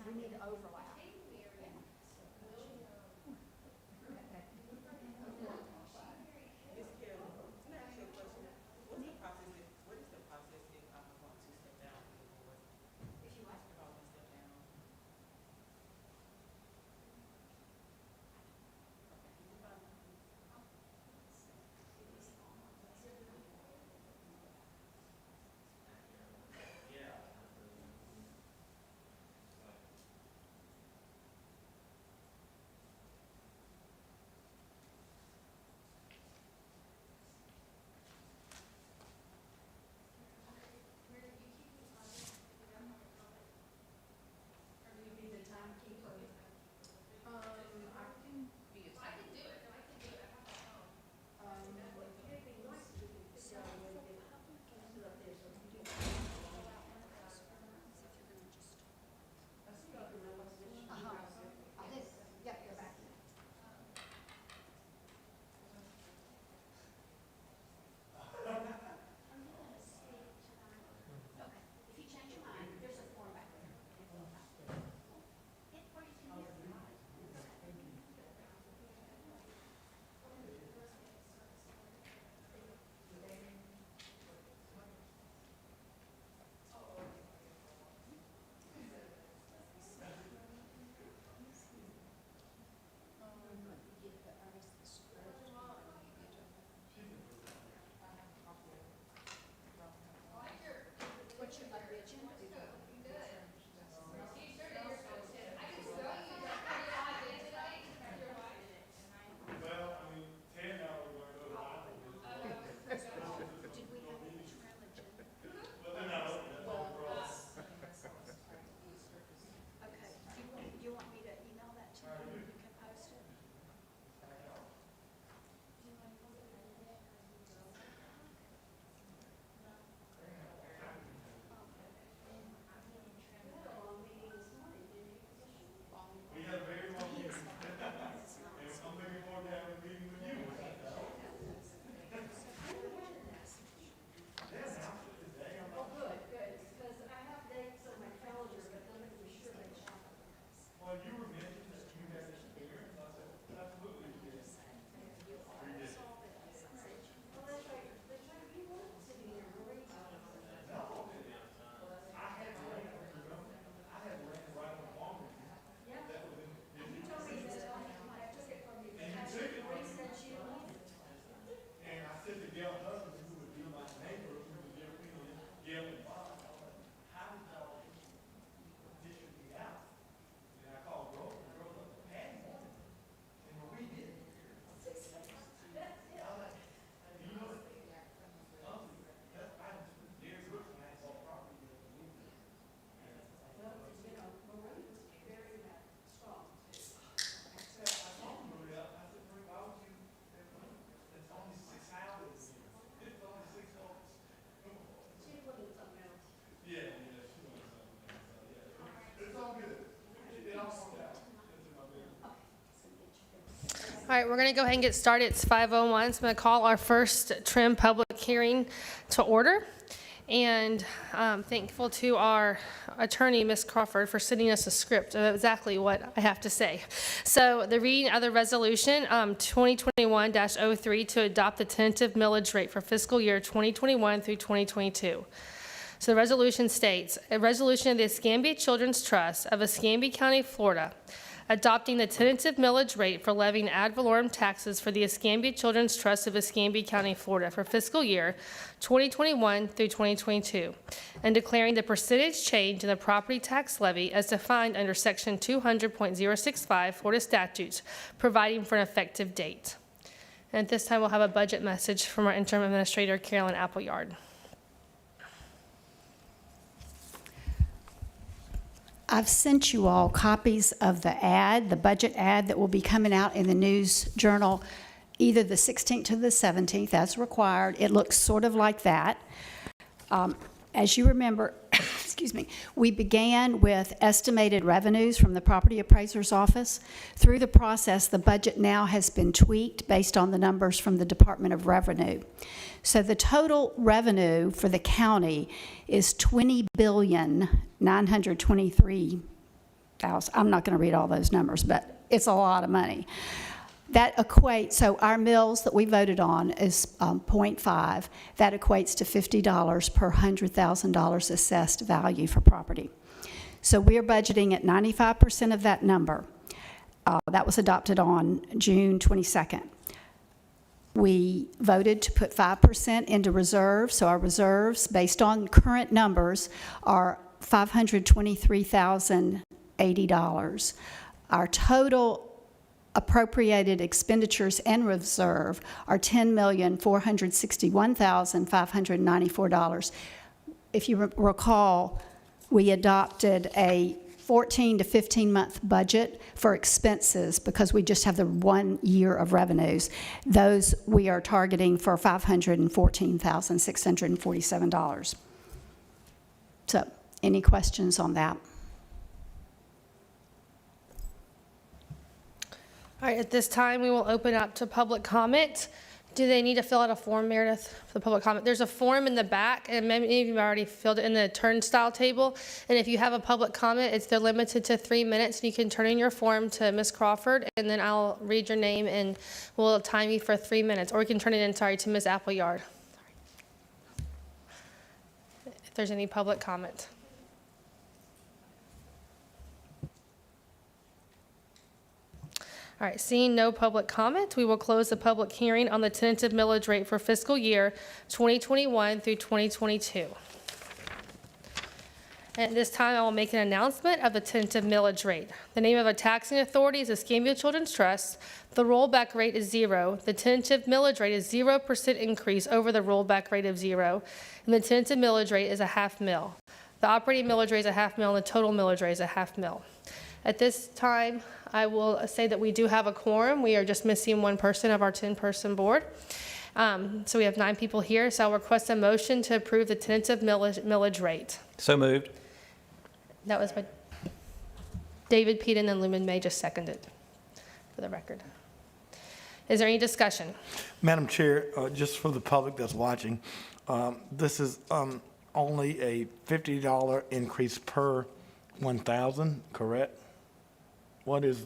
we need to overlap. Ms. Kelly, can I ask you a question? What is the process if I want to step down from the board? If you want. If I want to step down? All right, we're going to go ahead and get started. It's 5:01, so I'm going to call our first TRIM public hearing to order. And thankful to our attorney, Ms. Crawford, for sending us a script of exactly what I have to say. So the reading of the resolution 2021-03 to adopt the tentative millage rate for fiscal year 2021 through 2022. So the resolution states, a resolution of the Escambia Children's Trust of Escambia County, Florida, adopting the tentative millage rate for levying ad valorem taxes for the Escambia Children's Trust of Escambia County, Florida for fiscal year 2021 through 2022, and declaring the percentage change in the property tax levy as defined under Section 200.065 Florida statutes, providing for an effective date. And at this time, we'll have a budget message from our interim administrator, Carolyn Appleyard. I've sent you all copies of the ad, the budget ad that will be coming out in the News Journal either the 16th or the 17th as required. It looks sort of like that. As you remember, excuse me, we began with estimated revenues from the property appraiser's office. Through the process, the budget now has been tweaked based on the numbers from the Department of Revenue. So the total revenue for the county is $20,923 thousand. I'm not going to read all those numbers, but it's a lot of money. That equates, so our mills that we voted on is 0.5. That equates to $50 per $100,000 assessed value for property. So we're budgeting at 95% of that number. That was adopted on June 22nd. We voted to put 5% into reserves, so our reserves, based on current numbers, are $523,080. Our total appropriated expenditures and reserve are $10,461,594. If you recall, we adopted a 14 to 15-month budget for expenses because we just have the 1 year of revenues. Those we are targeting for $514,647. So, any questions on that? All right, at this time, we will open up to public comment. Do they need to fill out a form, Meredith, for the public comment? There's a form in the back, and many of you have already filled it in the turnstile table. And if you have a public comment, they're limited to 3 minutes. You can turn in your form to Ms. Crawford, and then I'll read your name, and we'll time you for 3 minutes. Or you can turn it in, to Ms. Appleyard. If there's any public comment. All right, seeing no public comment, we will close the public hearing on the tentative millage rate for fiscal year 2021 through 2022. And at this time, I will make an announcement of the tentative millage rate. The name of a taxing authority is Escambia Children's Trust. The rollback rate is 0. The tentative millage rate is 0% increase over the rollback rate of 0. And the tentative millage rate is a half mil. The operating millage rate is a half mil, and the total millage rate is a half mil. At this time, I will say that we do have a quorum. We are just missing one person of our 10-person board. So we have 9 people here. So I'll request a motion to approve the tentative millage rate. So moved. That was by David Peden, and Lumen May just seconded, for the record. Is there any discussion? Madam Chair, just for the public that's watching, this is only a $50 increase per 1,000, correct? What is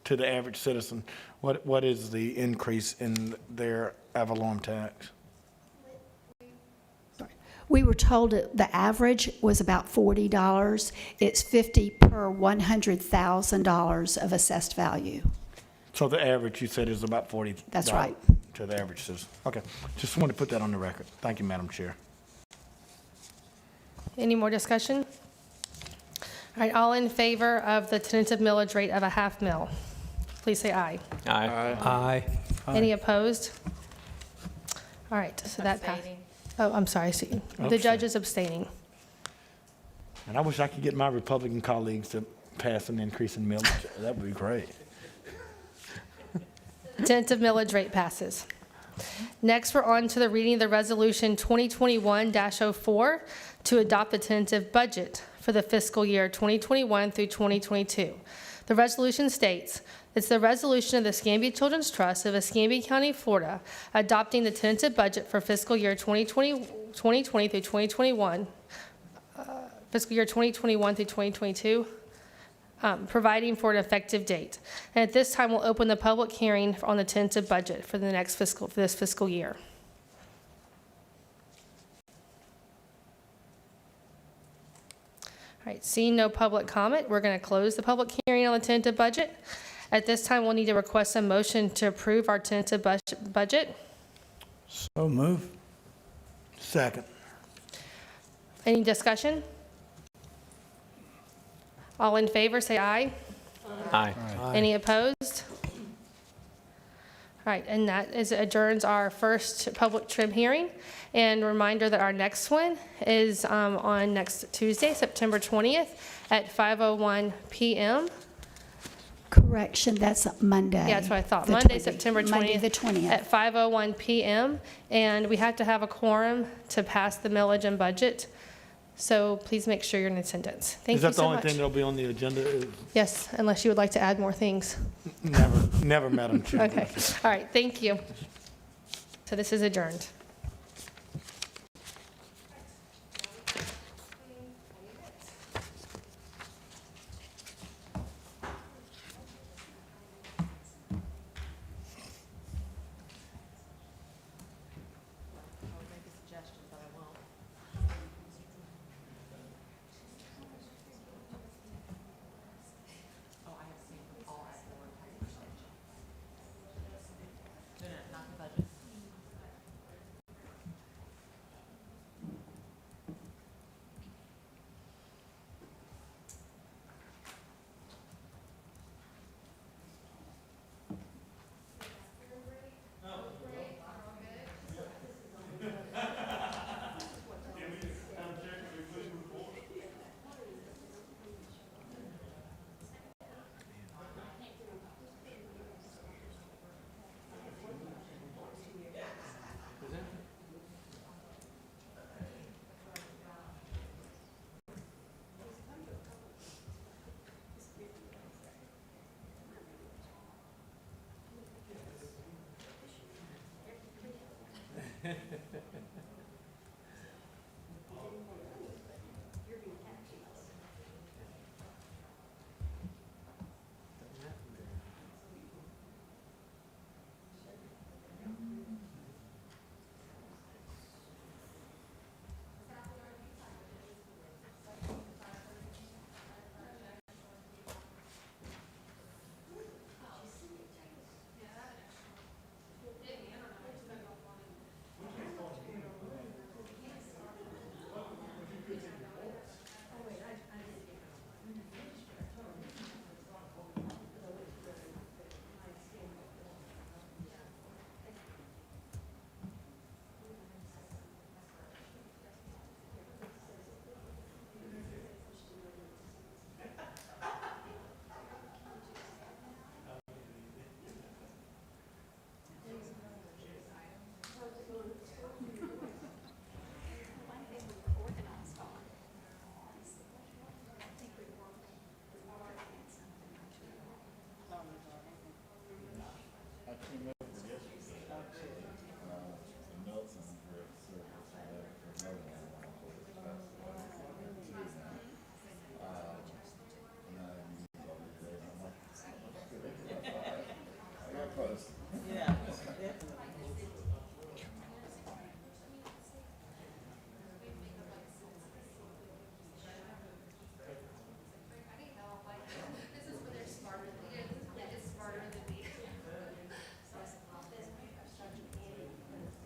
to the average citizen, what is the increase in their ad valorem tax? We were told that the average was about $40. It's $50 per $100,000 of assessed value. So the average, you said, is about $40. That's right. To the average citizen. Okay, just wanted to put that on the record. Thank you, Madam Chair. Any more discussion? All right, all in favor of the tentative millage rate of a half mil, please say aye. Aye. Any opposed? All right, so that passed. Oh, I'm sorry, see, the judge is abstaining. And I wish I could get my Republican colleagues to pass an increase in millage. That would be great. Tentative millage rate passes. Next, we're on to the reading of the resolution 2021-04 to adopt the tentative budget for the fiscal year 2021 through 2022. The resolution states, it's the resolution of the Escambia Children's Trust of Escambia County, Florida, adopting the tentative budget for fiscal year 2020 through 2021, fiscal year 2021 through 2022, providing for an effective date. And at this time, we'll open the public hearing on the tentative budget for this fiscal year. All right, seeing no public comment, we're going to close the public hearing on the tentative budget. At this time, we'll need to request a motion to approve our tentative budget. So move. Second. Any discussion? All in favor, say aye. Aye. Any opposed? All right, and that adjourns our first public trim hearing. And reminder that our next one is on next Tuesday, September 20th at 5:01 p.m. Correction, that's Monday. Yeah, that's what I thought. The Monday, 20th. September 20th. Monday, the 20th. At 5:01 p.m. And we have to have a quorum to pass the millage and budget. So please make sure you're in attendance. Thank you so much. Is that the only thing that'll be on the agenda? Yes, unless you would like to add more things. Never, Madam Chair. Okay, all right, thank you. So this is adjourned. Yeah, definitely.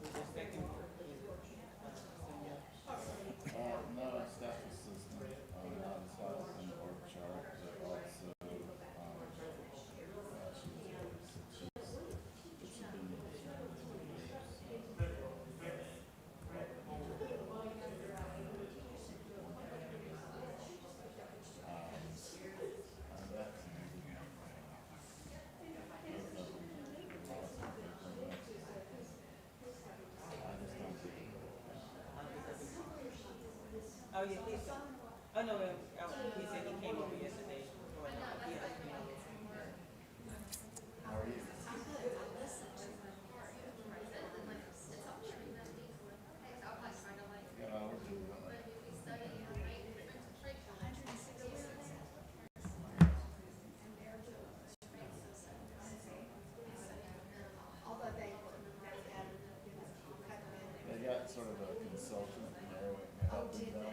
We're just checking for, No, staff assistant, not as high as in the org chart, but also, she's been with us for many years. oh, yeah, he said, oh, no, he said he came over yesterday. Yeah. How are you? We're doing well. They got sort of a consultant narrowing, helping them.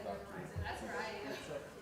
Dr.